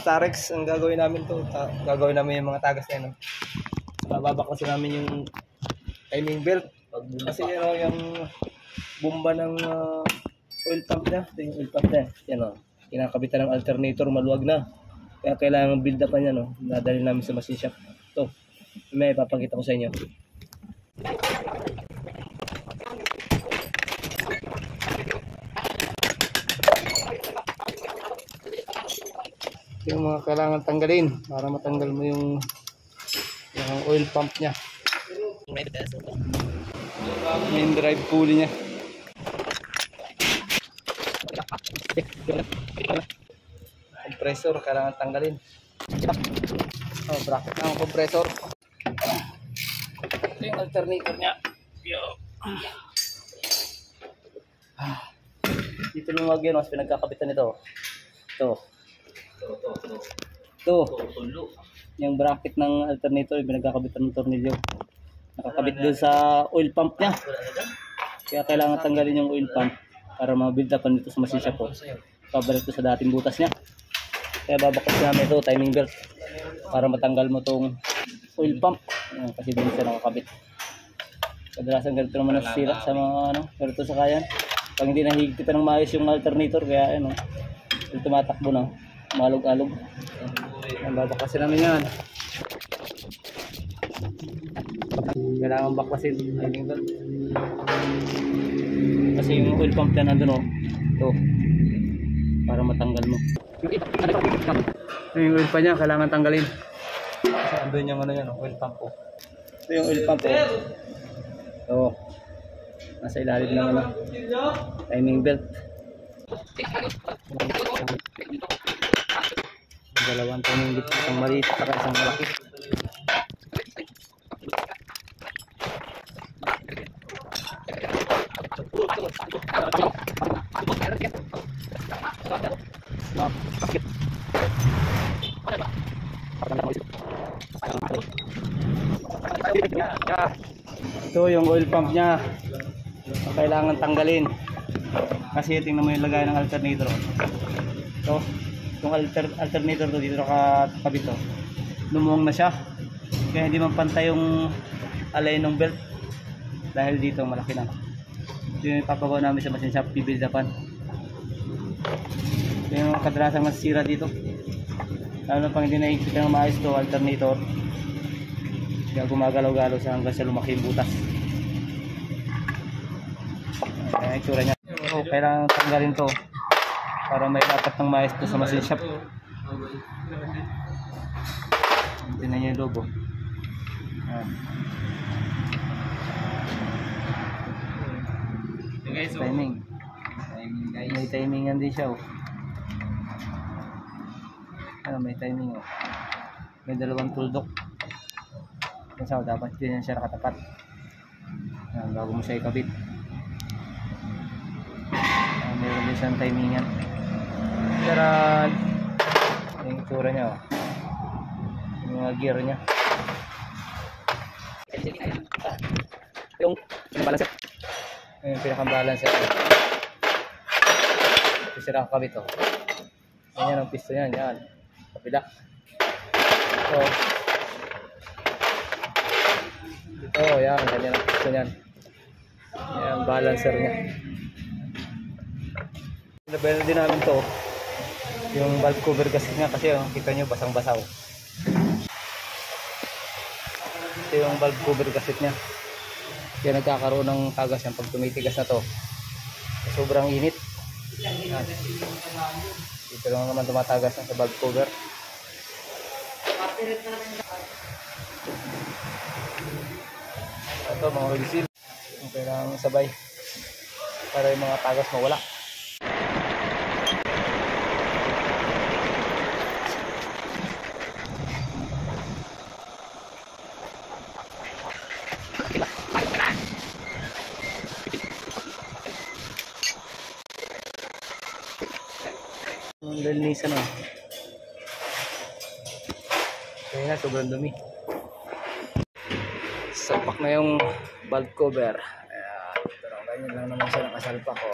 Starex ang gagawin namin to. Gagawin namin yung mga tagas na yun. No? Babaklasin namin yung timing belt. Kasi yung bomba ng oil pump niya. Ito yung oil pump niya. Yan o. Kinakabitan ng alternator, maluwag na. Kaya kailangan build up niya. No? Nadali namin sa machine shop. Ito. May ipapakita ko sa inyo. Yung mga kailangan tanggalin para matanggal mo yung oil pump niya. Main drive pulley niya. Compressor kailangan tanggalin. Bracket ng compressor. Ito yung alternator niya. Dito lumawag yun, mas pinagkakabitan nito. Ito. Yung bracket ng alternator, pinagkakabitan ng tornilyo. Nakakabit doon sa oil pump niya. Kaya kailangan tanggalin yung oil pump para ma-build up dito sa machine shop po. Pabalik ito sa dating butas niya. Kaya babakas namin ito, timing belt, para matanggal mo itong oil pump. Kasi doon siya nakakabit. Kadalasan ganito naman nasisira sa mga ganito sa kayan. Pag hindi nahigpitan ng maayos yung alternator, kaya tumatakbo na. Malog-alog. Babakasin namin yan. Kailangan baklasin. Kasi yung oil pump na nandun ito. Para matanggal mo. Yung oil pa niya kailangan tanggalin. Kasi andun yung oil pump po. Ito yung oil pump po. Ito. Nasa ilalim ng timing belt. Dalawang timing belt, isang maliit at isang malaki. Ito yung oil pump niya. Kailangan tanggalin. Kasi tingnan mo yung lagay ng alternator. Ito. Yung alternator to dito nakakabit to. Lumuwang na siya. Kaya hindi man pantay yung alay ng belt. Dahil dito malaki na. Ito yung ipapagawa namin sa machine shop, bibildapan. Ito yung kadrasang nasira dito. Lalo na pang hindi naigpitan ng maayos to alternator. Kaya gumagalaw-galaw siya hanggang sa lumaki yung butas. Ayan yung itsura niya. So, kailangan tanggalin to para may dapat ng maayos to sa machine shop. Tingnan niyo yung logo. Timing. May timingan din siya. May timing. May dalawang tuldok. Kasi dapat din siya nakatapat. Bago mo siya ikabit. Meron din siyang timingan. Pero yung itsura niya, yung mga gear niya. Yung pinakabalancer. Yung pinakabalancer. Ito siya nakakabit. Yan ang piston yan. Yan. Kapila. So, ito, yan. Ganyan ang piston yan. Yan ang balancer niya. Nabenta din namin to yung valve cover gasket nga kasi kita nyo basang basaw. Ito yung valve cover gasket nya, kaya nagkakaroon ng tagas yan pag tumitigas na to. Sobrang init. Dito lang naman tumatagas sa valve cover. Ito mga oil seal yung kailangang sabay para yung mga tagas mawala. Linisan kaya nga sobrang dumi. Sapak na yung valve cover. Pero ganyan lang naman siya nakasalpak ko.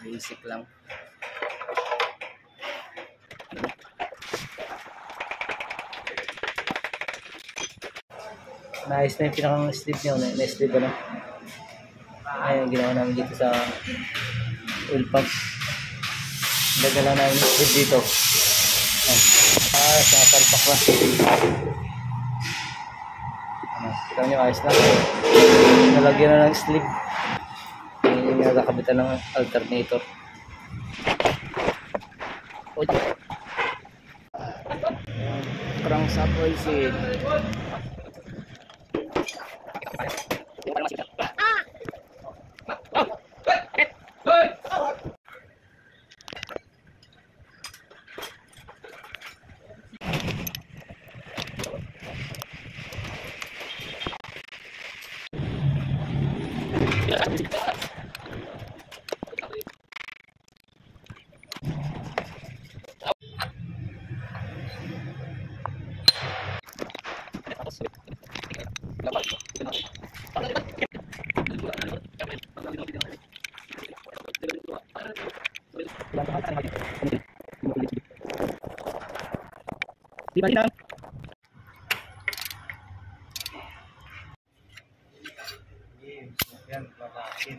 Basic lang. Naayos na yung pinakang slip niya, na-slip na. Ayun, ginawa namin dito sa oil pump. Dagala namin yung slip dito. Sinasalpak na. Kita nyo, ayos na. Nalagyan na ng slip. Yung nagkakabitan ng alternator. Crankshaft oil seal. Di ba lang? Yan, lamakit.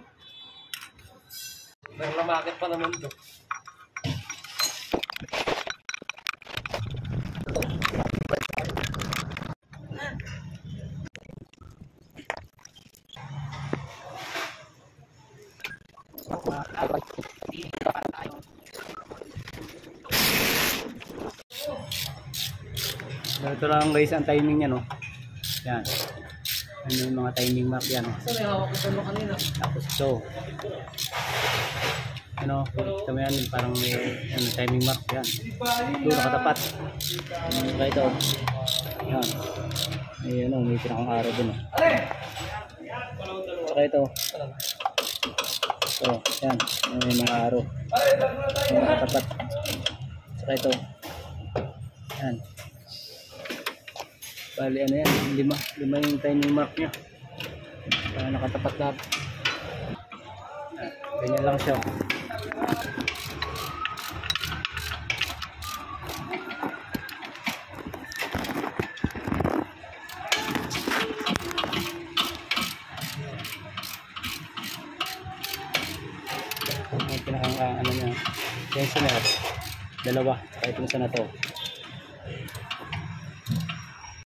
May lamakit pa naman to. Ito lang guys ang timing niya, no? Yan. Ano yung mga timing mark yan, no? Tapos ito. Ano, kita mo yan, parang may ano, timing mark yan. Ito, nakatapat. Saka ito. Yan. May ano, may pinakang araw dun, no? Saka ito. Ito, yan. May mga araw. Nakatapat. Saka ito. Yan. Bali ano yan, lima yung timing mark nya. Nakatapat lahat. Ganyan lang siya. Ang pinakang ano niya, tensioner, dalawa, saka itong isa na to.